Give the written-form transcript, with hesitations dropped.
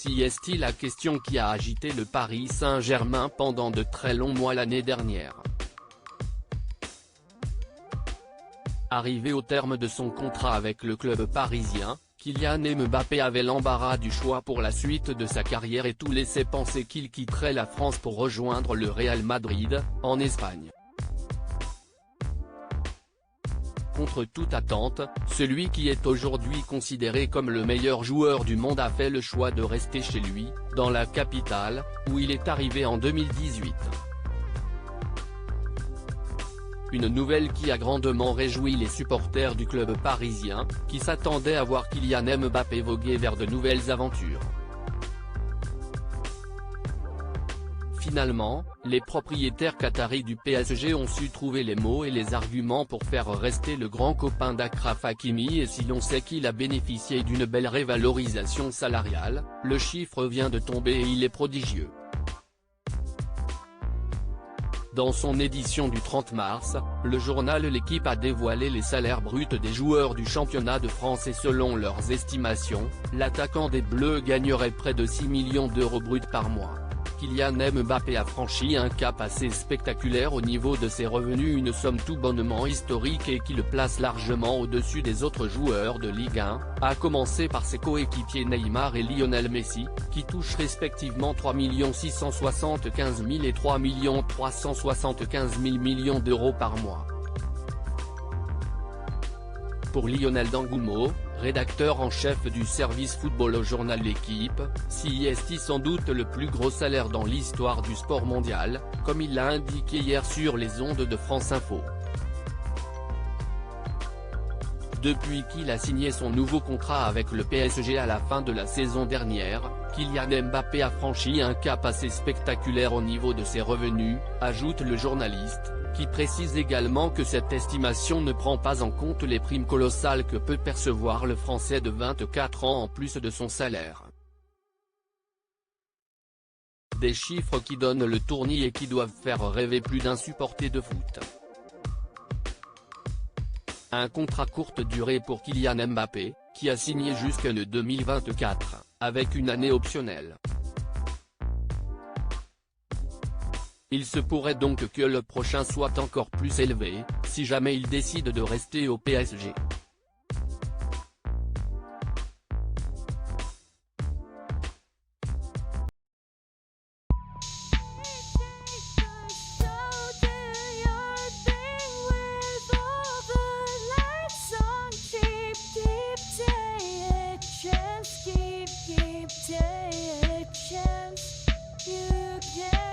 Si est la question qui a agité le Paris Saint-Germain pendant de très longs mois l'année dernière. Arrivé au terme de son contrat avec le club parisien, Kylian Mbappé avait l'embarras du choix pour la suite de sa carrière et tout laissait penser qu'il quitterait la France pour rejoindre le Real Madrid, en Espagne. Contre toute attente, celui qui est aujourd'hui considéré comme le meilleur joueur du monde a fait le choix de rester chez lui, dans la capitale, où il est arrivé en 2018. Une nouvelle qui a grandement réjoui les supporters du club parisien, qui s'attendaient à voir Kylian Mbappé voguer vers de nouvelles aventures. Finalement, les propriétaires qataris du PSG ont su trouver les mots et les arguments pour faire rester le grand copain d'Achraf Hakimi, et si l'on sait qu'il a bénéficié d'une belle révalorisation salariale, le chiffre vient de tomber et il est prodigieux. Dans son édition du 30 mars, le journal L'Équipe a dévoilé les salaires bruts des joueurs du championnat de France et selon leurs estimations, l'attaquant des Bleus gagnerait près de 6 millions d'euros bruts par mois. Kylian Mbappé a franchi un cap assez spectaculaire au niveau de ses revenus, une somme tout bonnement historique et qui le place largement au-dessus des autres joueurs de Ligue 1, à commencer par ses coéquipiers Neymar et Lionel Messi, qui touchent respectivement 3 675 000 et 3 375 000 millions d'euros par mois. Pour Lionel D'Angumo, rédacteur en chef du service football au journal L'Équipe, c'est sans doute le plus gros salaire dans l'histoire du sport mondial, comme il l'a indiqué hier sur les ondes de France Info. Depuis qu'il a signé son nouveau contrat avec le PSG à la fin de la saison dernière, Kylian Mbappé a franchi un cap assez spectaculaire au niveau de ses revenus, ajoute le journaliste, qui précise également que cette estimation ne prend pas en compte les primes colossales que peut percevoir le Français de 24 ans en plus de son salaire. Des chiffres qui donnent le tournis et qui doivent faire rêver plus d'un supporter de foot. Un contrat courte durée pour Kylian Mbappé, qui a signé jusqu'en 2024, avec une année optionnelle. Il se pourrait donc que le prochain soit encore plus élevé, si jamais il décide de rester au PSG. Keep